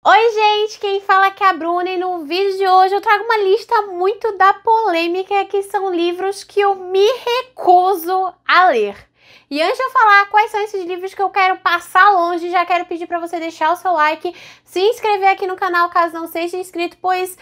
Oi gente, quem fala aqui é a Bruna e no vídeo de hoje eu trago uma lista muito da polêmica que são livros que eu me recuso a ler. E antes de eu falar quais são esses livros que eu quero passar longe, já quero pedir para você deixar o seu like, se inscrever aqui no canal caso não seja inscrito, pois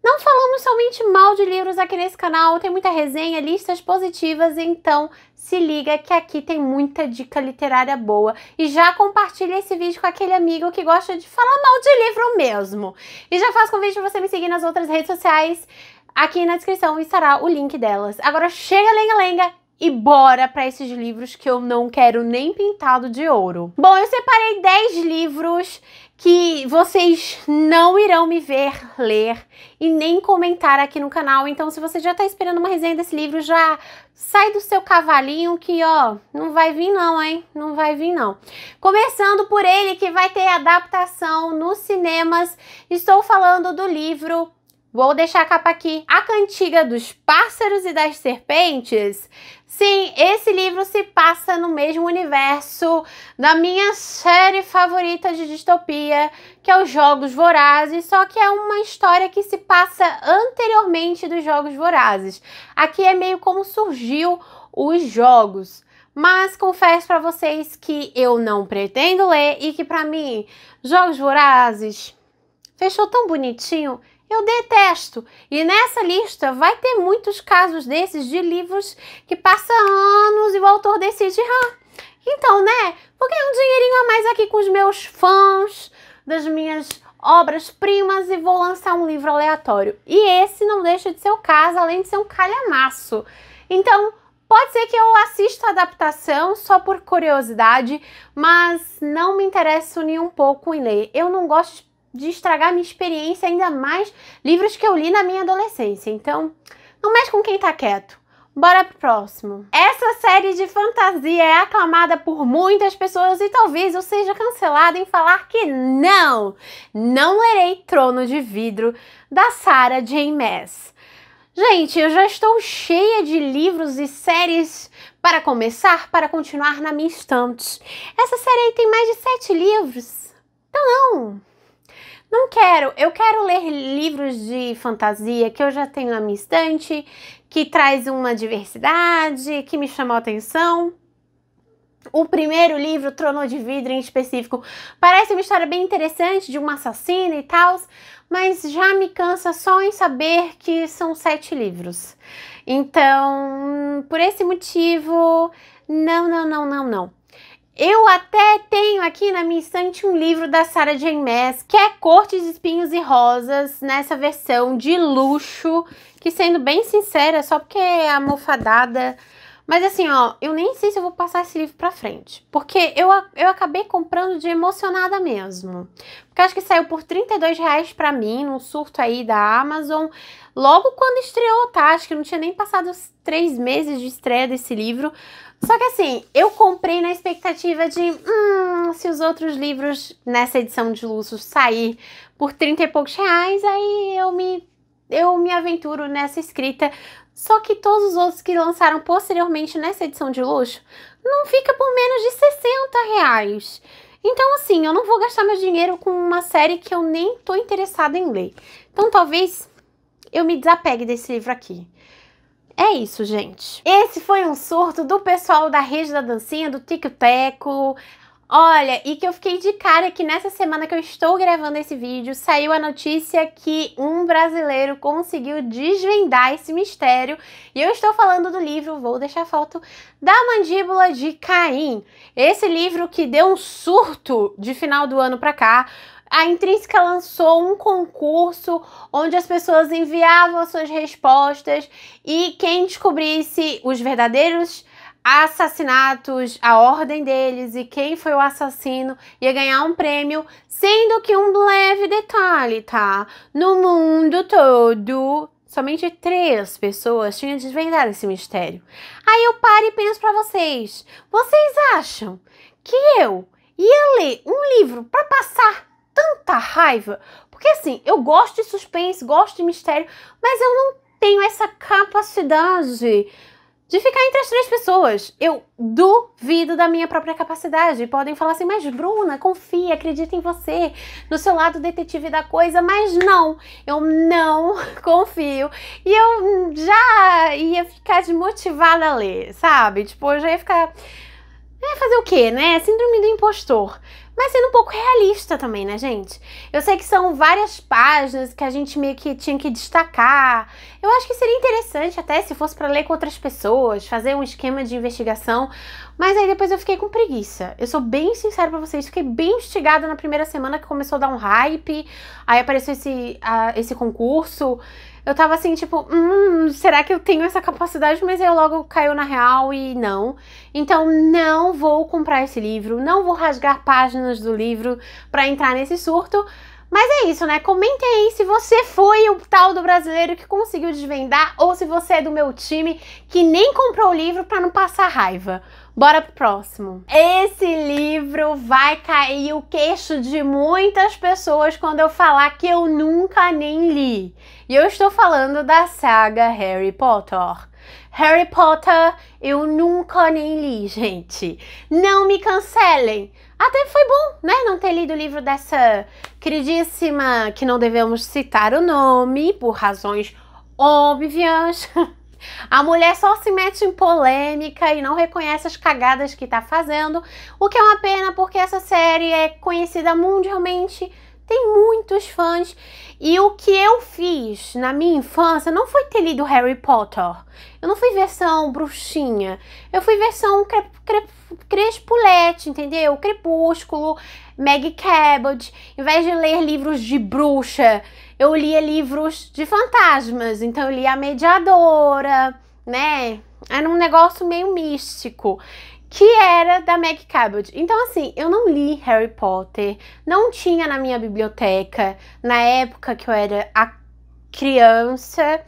não falamos somente mal de livros aqui nesse canal, tem muita resenha, listas positivas, então se liga que aqui tem muita dica literária boa. E já compartilha esse vídeo com aquele amigo que gosta de falar mal de livro mesmo. E já faço convite para você me seguir nas outras redes sociais, aqui na descrição estará o link delas. Agora chega lenga-lenga e bora para esses livros que eu não quero nem pintado de ouro. Bom, eu separei 10 livros que vocês não irão me ver ler e nem comentar aqui no canal. Então, se você já tá esperando uma resenha desse livro, já sai do seu cavalinho que, ó, não vai vir não, hein? Não vai vir não. Começando por ele, que vai ter adaptação nos cinemas. Estou falando do livro... Vou deixar a capa aqui. A Cantiga dos Pássaros e das Serpentes. Sim, esse livro se passa no mesmo universo da minha série favorita de distopia, que é os Jogos Vorazes, só que é uma história que se passa anteriormente dos Jogos Vorazes. Aqui é meio como surgiu os jogos. Mas confesso para vocês que eu não pretendo ler e que para mim, Jogos Vorazes fechou tão bonitinho. Eu detesto. E nessa lista vai ter muitos casos desses de livros que passam anos e o autor decide, então, né? Vou ganhar um dinheirinho a mais aqui com os meus fãs, das minhas obras-primas e vou lançar um livro aleatório. E esse não deixa de ser o caso, além de ser um calhamaço. Então, pode ser que eu assista a adaptação só por curiosidade, mas não me interesso nem um pouco em ler. Eu não gosto de estragar minha experiência, ainda mais livros que eu li na minha adolescência. Então, não mexe com quem tá quieto. Bora pro próximo. Essa série de fantasia é aclamada por muitas pessoas e talvez eu seja cancelada em falar que não lerei Trono de Vidro, da Sarah J. Maas. Gente, eu já estou cheia de livros e séries para começar, para continuar na minha estante. Essa série aí tem mais de 7 livros. Então não quero. Eu quero ler livros de fantasia que eu já tenho na minha estante, que traz uma diversidade, que me chamou a atenção. O primeiro livro, Trono de Vidro em específico, parece uma história bem interessante de uma assassina e tal, mas já me cansa só em saber que são 7 livros. Então, por esse motivo, não. Eu até tenho aqui na minha estante um livro da Sarah J. Maas, que é Cortes, Espinhos e Rosas, nessa versão de luxo, que sendo bem sincera, só porque é almofadada. Mas assim, ó, eu nem sei se eu vou passar esse livro pra frente, porque eu acabei comprando de emocionada mesmo. Porque acho que saiu por R$32 pra mim, num surto aí da Amazon, logo quando estreou, tá? Acho que não tinha nem passado os 3 meses de estreia desse livro. Só que assim, eu comprei na expectativa de, se os outros livros nessa edição de luxo sair por 30 e poucos reais, aí eu me aventuro nessa escrita. Só que todos os outros que lançaram posteriormente nessa edição de luxo, não fica por menos de 60 reais. Então assim, eu não vou gastar meu dinheiro com uma série que eu nem tô interessada em ler. Então talvez eu me desapegue desse livro aqui. É isso, gente. Esse foi um surto do pessoal da Rede da Dancinha, do Tico Teco. Olha, e que eu fiquei de cara que nessa semana que eu estou gravando esse vídeo, saiu a notícia que um brasileiro conseguiu desvendar esse mistério. E eu estou falando do livro, vou deixar a foto, da Mandíbula de Caim. Esse livro que deu um surto de final do ano pra cá. A Intrínseca lançou um concurso onde as pessoas enviavam as suas respostas e quem descobrisse os verdadeiros assassinatos, a ordem deles e quem foi o assassino ia ganhar um prêmio, sendo que um leve detalhe, tá? No mundo todo, somente 3 pessoas tinham desvendado esse mistério. Aí eu paro e penso pra vocês acham que eu ia ler um livro pra passar tanta raiva? Porque assim, eu gosto de suspense, gosto de mistério, mas eu não tenho essa capacidade de ficar entre as 3 pessoas. Eu duvido da minha própria capacidade. Podem falar assim, mas Bruna, confia, acredita em você, no seu lado detetive da coisa, mas não, eu não confio. E eu já ia ficar desmotivada a ler, sabe? Tipo, eu já ia ficar... fazer o quê, né? Síndrome do impostor. Mas sendo um pouco realista também, né, gente? Eu sei que são várias páginas que a gente meio que tinha que destacar. Eu acho que seria interessante até se fosse para ler com outras pessoas, fazer um esquema de investigação. Mas aí depois eu fiquei com preguiça. Eu sou bem sincera pra vocês, fiquei bem instigada na primeira semana que começou a dar um hype. Aí apareceu esse concurso. Eu tava assim, tipo, será que eu tenho essa capacidade? Mas aí eu logo caiu na real e não. Então não vou comprar esse livro, não vou rasgar páginas do livro pra entrar nesse surto. Mas é isso, né? Comentem aí se você foi o tal do brasileiro que conseguiu desvendar ou se você é do meu time que nem comprou o livro pra não passar raiva. Bora pro próximo. Esse livro vai cair o queixo de muitas pessoas quando eu falar que eu nunca nem li. E eu estou falando da saga Harry Potter. Harry Potter eu nunca nem li, gente. Não me cancelem. Até foi bom, né, não ter lido o livro dessa queridíssima, que não devemos citar o nome, por razões óbvias. A mulher só se mete em polêmica e não reconhece as cagadas que tá fazendo, o que é uma pena porque essa série é conhecida mundialmente, tem muitos fãs. E o que eu fiz na minha infância não foi ter lido Harry Potter. Eu não fui versão bruxinha, eu fui versão crespulete, entendeu? Crepúsculo, Meg Cabot. Em vez de ler livros de bruxa, eu lia livros de fantasmas. Então eu lia A Mediadora, né? Era um negócio meio místico, que era da Meg Cabot. Então, assim, eu não li Harry Potter, não tinha na minha biblioteca na época que eu era a criança.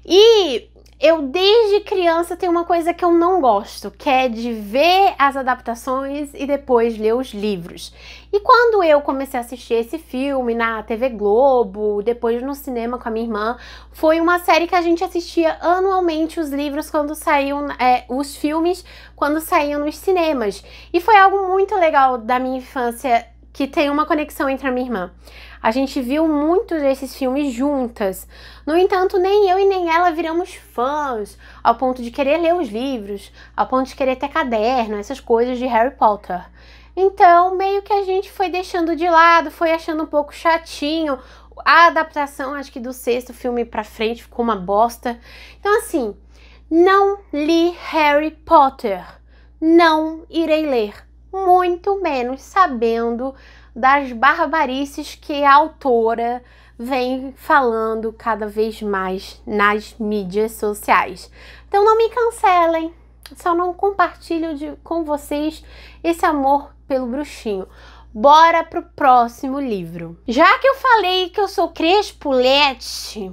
E eu, desde criança, tenho uma coisa que eu não gosto, que é de ver as adaptações e depois ler os livros. E quando eu comecei a assistir esse filme na TV Globo, depois no cinema com a minha irmã, foi uma série que a gente assistia anualmente os livros quando saíam, os filmes quando saíam nos cinemas. E foi algo muito legal da minha infância, que tem uma conexão entre a minha irmã. A gente viu muitos desses filmes juntas. No entanto, nem eu e nem ela viramos fãs, ao ponto de querer ler os livros, ao ponto de querer ter caderno, essas coisas de Harry Potter. Então, meio que a gente foi deixando de lado, foi achando um pouco chatinho. A adaptação, acho que do 6º filme pra frente, ficou uma bosta. Então, assim, não li Harry Potter. Não irei ler. Muito menos sabendo das barbarices que a autora vem falando cada vez mais nas mídias sociais. Então não me cancelem, só não compartilho com vocês esse amor pelo bruxinho. Bora pro próximo livro. Já que eu falei que eu sou crespulete,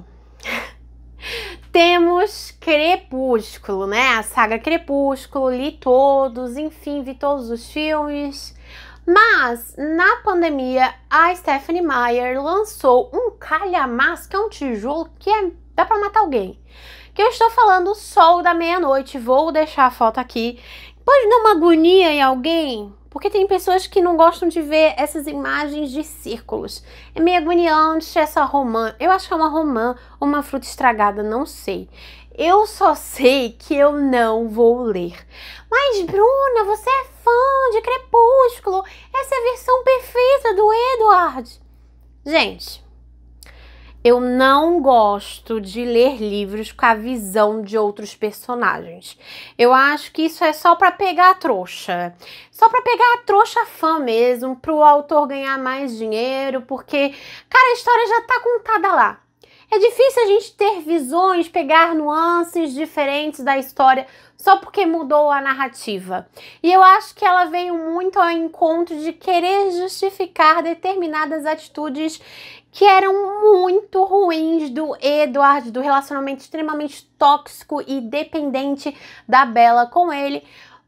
temos Crepúsculo, né? A saga Crepúsculo, li todos, enfim, vi todos os filmes. Mas, na pandemia, a Stephenie Meyer lançou um calhamaço, que é um tijolo que dá pra matar alguém. Que eu estou falando Sol da Meia-Noite. Vou deixar a foto aqui. Pode dar uma agonia em alguém? Porque tem pessoas que não gostam de ver essas imagens de círculos. É meio agoniante essa romã. Eu acho que é uma romã ou uma fruta estragada, não sei. Eu só sei que eu não vou ler. Mas, Bruna, você é fã de Crepúsculo. Essa é a versão perfeita do Edward. Gente, eu não gosto de ler livros com a visão de outros personagens. Eu acho que isso é só pra pegar a trouxa. Só pra pegar a trouxa fã mesmo, pro autor ganhar mais dinheiro, porque, cara, a história já tá contada lá. É difícil a gente ter visões, pegar nuances diferentes da história só porque mudou a narrativa. E eu acho que ela veio muito ao encontro de querer justificar determinadas atitudes que eram muito ruins do Edward, do relacionamento extremamente tóxico e dependente da Bella com ele.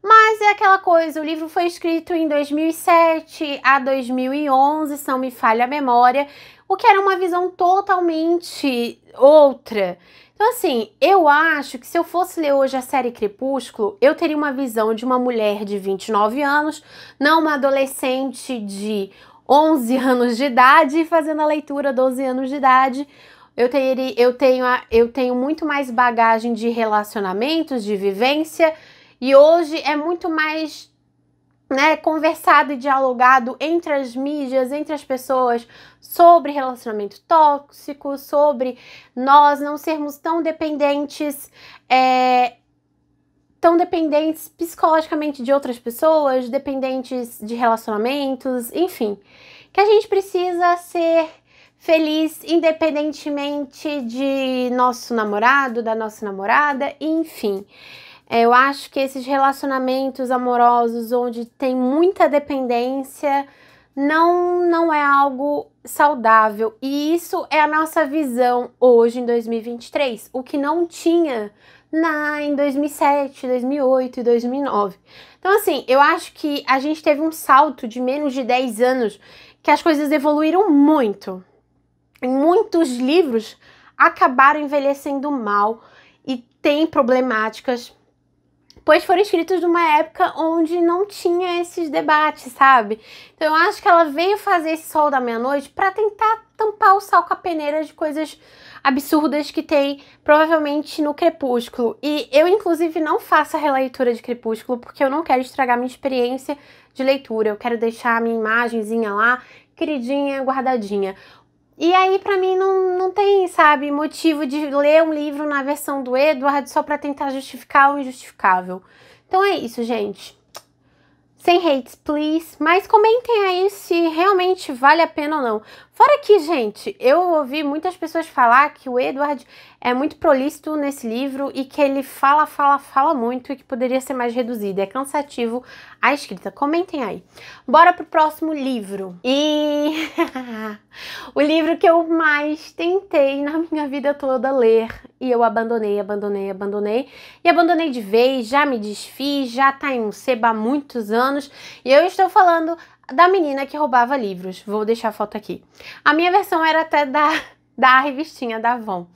Mas é aquela coisa, o livro foi escrito em 2007 a 2011, se não me falha a memória, o que era uma visão totalmente outra. Então, assim, eu acho que se eu fosse ler hoje a série Crepúsculo, eu teria uma visão de uma mulher de 29 anos, não uma adolescente de 11 anos de idade, fazendo a leitura 12 anos de idade. Eu tenho muito mais bagagem de relacionamentos, de vivência, e hoje é muito mais, né, conversado e dialogado entre as mídias, entre as pessoas, sobre relacionamento tóxico, sobre nós não sermos tão dependentes psicologicamente de outras pessoas, dependentes de relacionamentos, enfim, que a gente precisa ser feliz independentemente de nosso namorado, da nossa namorada, enfim. Eu acho que esses relacionamentos amorosos onde tem muita dependência não é algo saudável. E isso é a nossa visão hoje em 2023, o que não tinha em 2007, 2008 e 2009. Então, assim, eu acho que a gente teve um salto de menos de 10 anos que as coisas evoluíram muito. E muitos livros acabaram envelhecendo mal e têm problemáticas, pois foram escritos numa época onde não tinha esses debates, sabe? Então eu acho que ela veio fazer esse Sol da Meia-Noite para tentar tampar o sal com a peneira de coisas absurdas que tem provavelmente no Crepúsculo. E eu, inclusive, não faço a releitura de Crepúsculo porque eu não quero estragar minha experiência de leitura. Eu quero deixar a minha imagenzinha lá, queridinha, guardadinha. E aí, pra mim, não tem, sabe, motivo de ler um livro na versão do Edward só pra tentar justificar o injustificável. Então é isso, gente. Sem hates, please. Mas comentem aí se realmente vale a pena ou não. Fora que, gente, eu ouvi muitas pessoas falar que o Edward é muito prolixo nesse livro e que ele fala muito e que poderia ser mais reduzido. É cansativo a escrita. Comentem aí. Bora pro próximo livro. E o livro que eu mais tentei na minha vida toda ler e eu abandonei. E abandonei de vez, já me desfiz, já tá em um sebo há muitos anos. E eu estou falando da menina que roubava livros. Vou deixar a foto aqui. A minha versão era até da revistinha da Avon.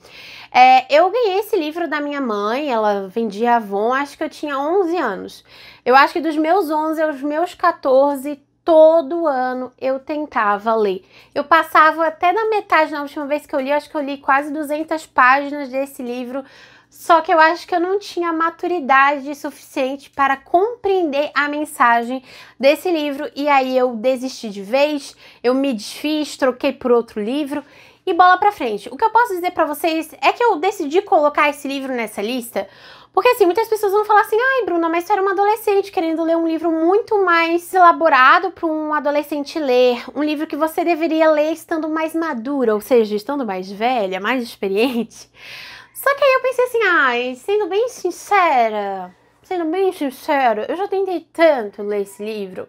Eu ganhei esse livro da minha mãe, ela vendia Avon, acho que eu tinha 11 anos. Eu acho que dos meus 11 aos meus 14, todo ano eu tentava ler. Eu passava até da metade na última vez que eu li, acho que eu li quase 200 páginas desse livro. Só que eu acho que eu não tinha maturidade suficiente para compreender a mensagem desse livro. E aí eu desisti de vez, eu me desfiz, troquei por outro livro e bola pra frente. O que eu posso dizer pra vocês é que eu decidi colocar esse livro nessa lista porque, assim, muitas pessoas vão falar assim: ai, Bruna, mas você era uma adolescente querendo ler um livro muito mais elaborado para um adolescente ler. Um livro que você deveria ler estando mais madura, ou seja, estando mais velha, mais experiente. Só que aí eu pensei assim: ai, sendo bem sincera, eu já tentei tanto ler esse livro.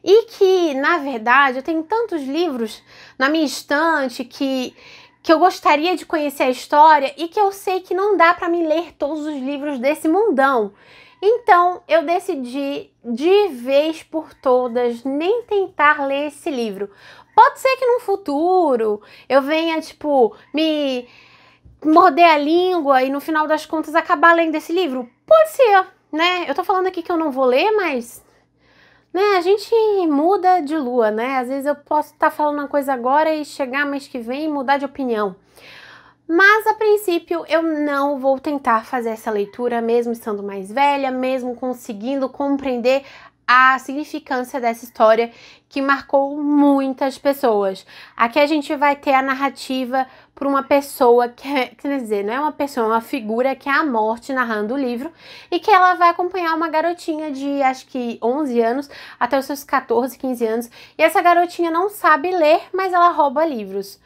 E que, na verdade, eu tenho tantos livros na minha estante que eu gostaria de conhecer a história e que eu sei que não dá para me ler todos os livros desse mundão. Então, eu decidi, de vez por todas, nem tentar ler esse livro. Pode ser que no futuro eu venha, tipo, me morder a língua e no final das contas acabar lendo esse livro. Pode ser, né? Eu tô falando aqui que eu não vou ler, mas, né, a gente muda de lua, né? Às vezes eu posso estar falando uma coisa agora e chegar mês que vem e mudar de opinião. Mas, a princípio, eu não vou tentar fazer essa leitura, mesmo estando mais velha, mesmo conseguindo compreender a significância dessa história que marcou muitas pessoas. Aqui a gente vai ter a narrativa por uma pessoa quer dizer, não é uma pessoa, é uma figura que é a morte narrando o livro e que ela vai acompanhar uma garotinha de acho que 11 anos até os seus 14, 15 anos e essa garotinha não sabe ler, mas ela rouba livros.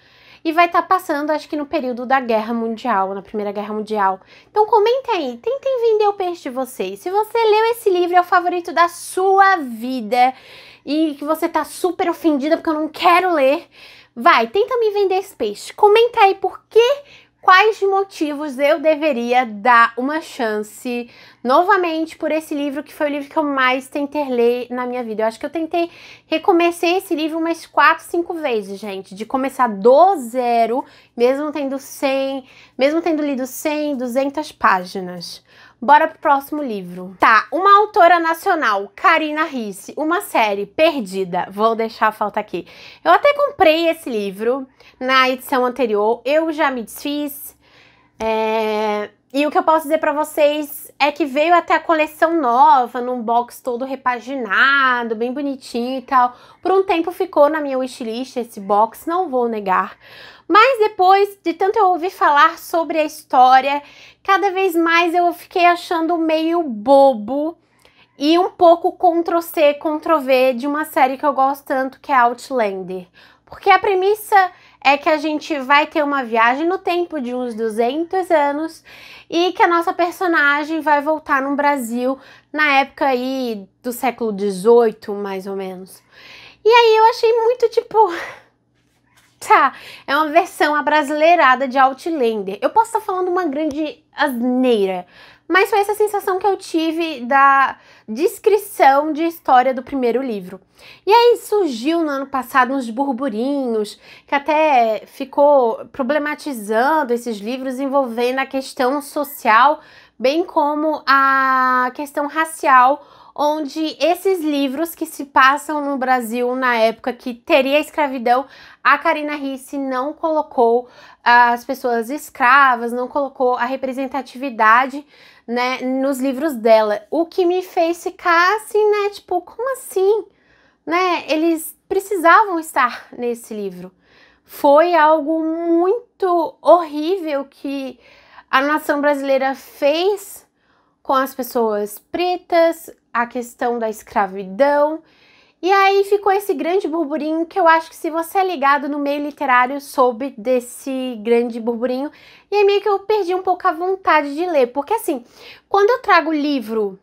E vai estar passando, acho que no período da Guerra Mundial, na Primeira Guerra Mundial. Então comentem aí, tentem vender o peixe de vocês. Se você leu esse livro, é o favorito da sua vida e que você tá super ofendida porque eu não quero ler, tenta me vender esse peixe. Comenta aí quais motivos eu deveria dar uma chance novamente por esse livro, que foi o livro que eu mais tentei ler na minha vida. Eu acho que eu tentei recomeçar esse livro umas 4, 5 vezes, gente, de começar do zero, mesmo tendo lido 100, 200 páginas. Bora pro próximo livro. Tá, uma autora nacional, Karina Ricci, uma série perdida. Vou deixar a falta aqui. Eu até comprei esse livro na edição anterior, eu já me desfiz. E o que eu posso dizer pra vocês é que veio até a coleção nova, num box todo repaginado, bem bonitinho e tal. Por um tempo ficou na minha wishlist esse box, não vou negar. Mas depois de tanto eu ouvir falar sobre a história, cada vez mais eu fiquei achando meio bobo e um pouco Ctrl-C, Ctrl-V de uma série que eu gosto tanto, que é Outlander. Porque a premissa é que a gente vai ter uma viagem no tempo de uns 200 anos e que a nossa personagem vai voltar no Brasil na época aí do século XVIII, mais ou menos. E aí eu achei muito tipo... Tá, é uma versão abrasileirada de Outlander. Eu posso estar falando uma grande asneira, mas foi essa sensação que eu tive da descrição de história do primeiro livro. E aí surgiu no ano passado uns burburinhos, que até ficou problematizando esses livros envolvendo a questão social, bem como a questão racial, onde esses livros que se passam no Brasil na época que teria a escravidão, a Karina Ricci não colocou as pessoas escravas, não colocou a representatividade, né, nos livros dela. O que me fez ficar assim, né, tipo, como assim? Né, eles precisavam estar nesse livro. Foi algo muito horrível que a nação brasileira fez com as pessoas pretas, a questão da escravidão, e aí ficou esse grande burburinho que eu acho que se você é ligado no meio literário soube desse grande burburinho, e aí meio que eu perdi um pouco a vontade de ler, porque assim, quando eu trago livro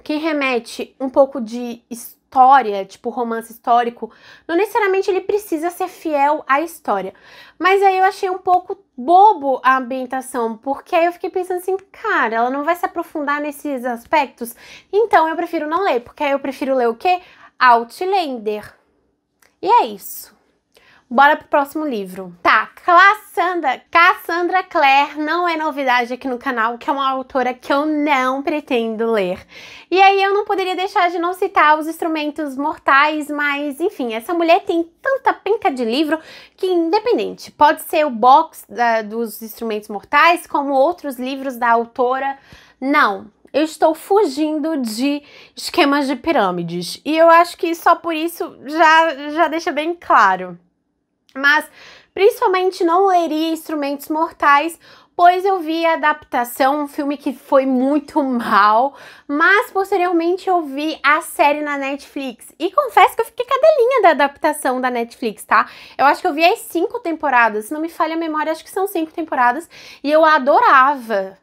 que remete um pouco de história, tipo romance histórico, não necessariamente ele precisa ser fiel à história. Mas aí eu achei um pouco bobo a ambientação, porque aí eu fiquei pensando assim, cara, ela não vai se aprofundar nesses aspectos? Então eu prefiro não ler, porque aí eu prefiro ler o quê? Outlander. E é isso. Bora pro próximo livro. Tá, Cassandra Clare não é novidade aqui no canal, que é uma autora que eu não pretendo ler. E aí eu não poderia deixar de não citar Os Instrumentos Mortais, mas enfim, essa mulher tem tanta penca de livro que independente, pode ser o box dos Instrumentos Mortais, como outros livros da autora, não. Eu estou fugindo de esquemas de pirâmides. E eu acho que só por isso já deixa bem claro. Mas principalmente não leria Instrumentos Mortais, pois eu vi a adaptação, um filme que foi muito mal, mas posteriormente eu vi a série na Netflix. E confesso que eu fiquei cadelinha da adaptação da Netflix, tá? Eu acho que eu vi as 5 temporadas, se não me falha a memória, acho que são 5 temporadas, e eu adorava.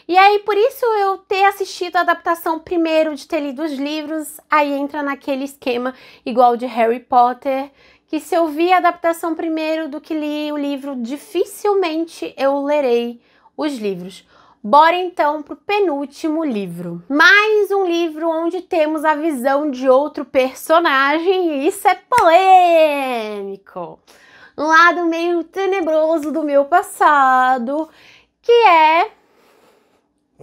E aí, por isso eu ter assistido a adaptação primeiro, de ter lido os livros, aí entra naquele esquema igual de Harry Potter, que se eu vi a adaptação primeiro do que li o livro, dificilmente eu lerei os livros. Bora então pro penúltimo livro. Mais um livro onde temos a visão de outro personagem, e isso é polêmico. Um lado meio tenebroso do meu passado, que é...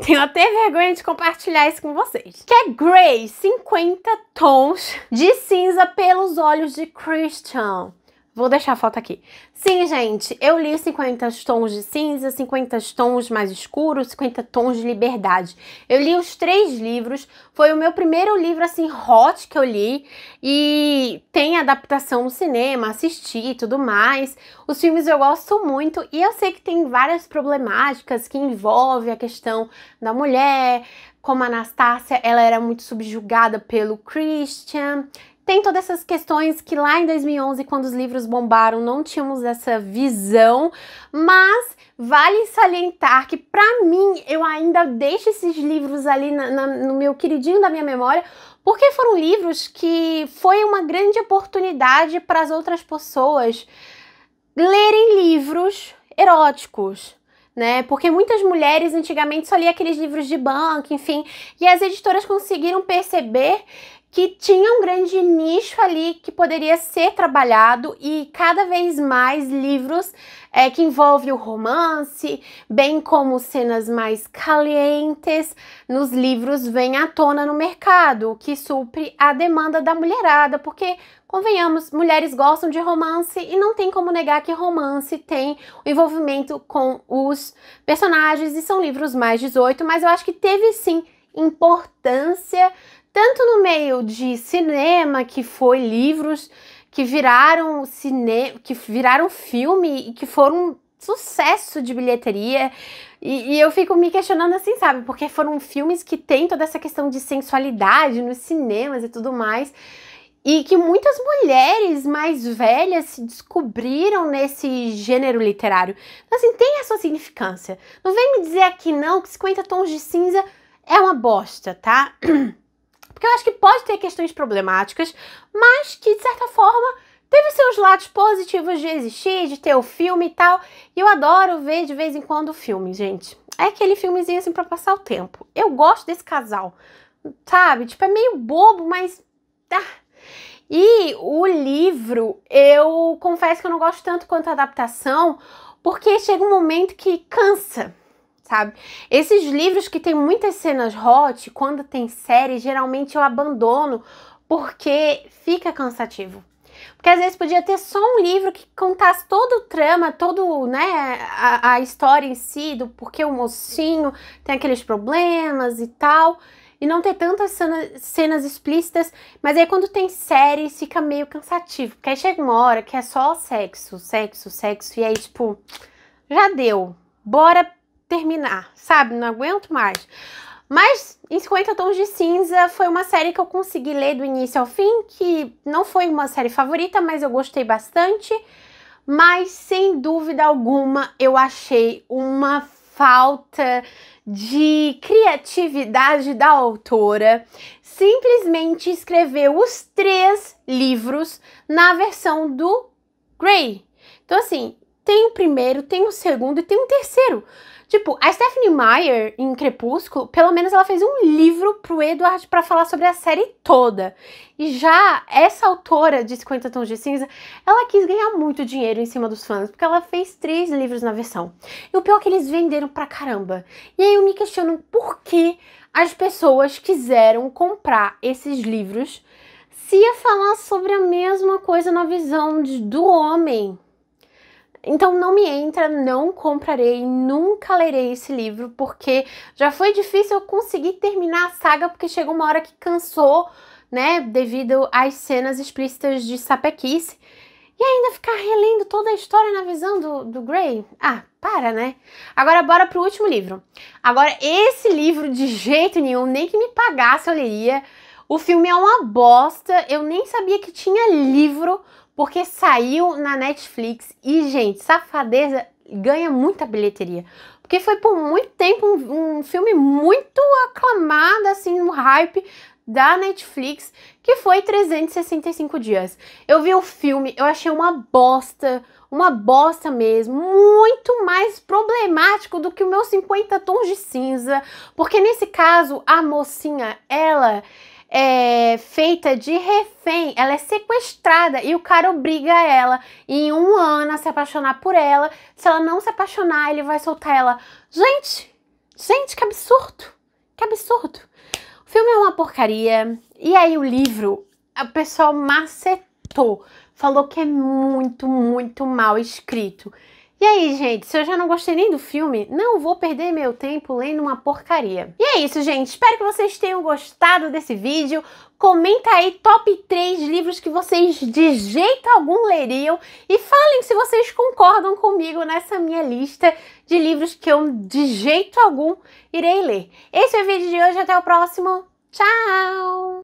Tenho até vergonha de compartilhar isso com vocês. Que é Grey, 50 tons de cinza pelos olhos de Christian. Vou deixar a foto aqui. Sim, gente, eu li 50 tons de cinza, 50 tons mais escuros, 50 tons de liberdade. Eu li os 3 livros, foi o meu primeiro livro, assim, hot que eu li. E tem adaptação no cinema, assisti e tudo mais. Os filmes eu gosto muito e eu sei que tem várias problemáticas que envolvem a questão da mulher, como a Anastácia, ela era muito subjugada pelo Christian. Tem todas essas questões que lá em 2011, quando os livros bombaram, não tínhamos essa visão, mas vale salientar que, pra mim, eu ainda deixo esses livros ali no meu queridinho da minha memória, porque foram livros que foi uma grande oportunidade para as outras pessoas lerem livros eróticos, né? Porque muitas mulheres antigamente só liam aqueles livros de banco, enfim, e as editoras conseguiram perceber que tinha um grande nicho ali que poderia ser trabalhado e cada vez mais livros que envolvem o romance, bem como cenas mais calientes nos livros vêm à tona no mercado, o que supre a demanda da mulherada, porque, convenhamos, mulheres gostam de romance e não tem como negar que romance tem o envolvimento com os personagens e são livros mais 18, mas eu acho que teve sim importância tanto no meio de cinema, que foi livros que viraram filme e que foram um sucesso de bilheteria. E eu fico me questionando assim, sabe? Porque foram filmes que tem toda essa questão de sensualidade nos cinemas e tudo mais. E que muitas mulheres mais velhas se descobriram nesse gênero literário. Então, assim, tem a sua significância. Não vem me dizer aqui não que 50 Tons de Cinza é uma bosta, tá? Porque eu acho que pode ter questões problemáticas, mas que, de certa forma, teve seus lados positivos de existir, de ter o filme e tal. E eu adoro ver de vez em quando o filme, gente. É aquele filmezinho assim pra passar o tempo. Eu gosto desse casal, sabe? Tipo, é meio bobo, mas... E o livro, eu confesso que eu não gosto tanto quanto a adaptação, porque chega um momento que cansa. Sabe? Esses livros que tem muitas cenas hot, quando tem série, geralmente eu abandono porque fica cansativo. Porque às vezes podia ter só um livro que contasse todo o trama, todo, né, a história em si, do porquê o mocinho tem aqueles problemas e tal, e não ter tantas cenas explícitas, mas aí quando tem séries fica meio cansativo, porque aí chega uma hora que é só sexo, sexo, sexo, e aí tipo, já deu, bora terminar, sabe? Não aguento mais. Mas em 50 Tons de Cinza foi uma série que eu consegui ler do início ao fim, que não foi uma série favorita, mas eu gostei bastante. Mas sem dúvida alguma eu achei uma falta de criatividade da autora. Simplesmente escreveu os 3 livros na versão do Grey. Então assim, tem o primeiro, tem o segundo e tem o terceiro. Tipo, a Stephenie Meyer, em Crepúsculo, pelo menos ela fez um livro pro Edward pra falar sobre a série toda. E já essa autora de 50 Tons de Cinza, ela quis ganhar muito dinheiro em cima dos fãs, porque ela fez 3 livros na versão. E o pior é que eles venderam pra caramba. E aí eu me questiono por que as pessoas quiseram comprar esses livros se ia falar sobre a mesma coisa na visão do homem. Então não me entra, não comprarei, nunca lerei esse livro, porque já foi difícil eu conseguir terminar a saga, porque chegou uma hora que cansou, né, devido às cenas explícitas de sapequice. E ainda ficar relendo toda a história na visão do Grey? Ah, para, né? Agora bora pro último livro. Agora esse livro de jeito nenhum, nem que me pagasse eu leria. O filme é uma bosta, eu nem sabia que tinha livro, porque saiu na Netflix e, gente, Safadeza ganha muita bilheteria. Porque foi por muito tempo um filme muito aclamado, assim, no hype da Netflix, que foi 365 dias. Eu vi o filme, eu achei uma bosta mesmo, muito mais problemático do que o meu 50 Tons de Cinza, porque nesse caso, a mocinha, ela é feita de refém, ela é sequestrada e o cara obriga ela em 1 ano a se apaixonar por ela. Se ela não se apaixonar, ele vai soltar ela. Gente, que absurdo, que absurdo. O filme é uma porcaria, e aí o livro, o pessoal macetou, falou que é muito, muito mal escrito. E aí, gente, se eu já não gostei nem do filme, não vou perder meu tempo lendo uma porcaria. E é isso, gente. Espero que vocês tenham gostado desse vídeo. Comenta aí top 3 livros que vocês de jeito algum leriam. E falem se vocês concordam comigo nessa minha lista de livros que eu de jeito algum irei ler. Esse é o vídeo de hoje. Até o próximo. Tchau!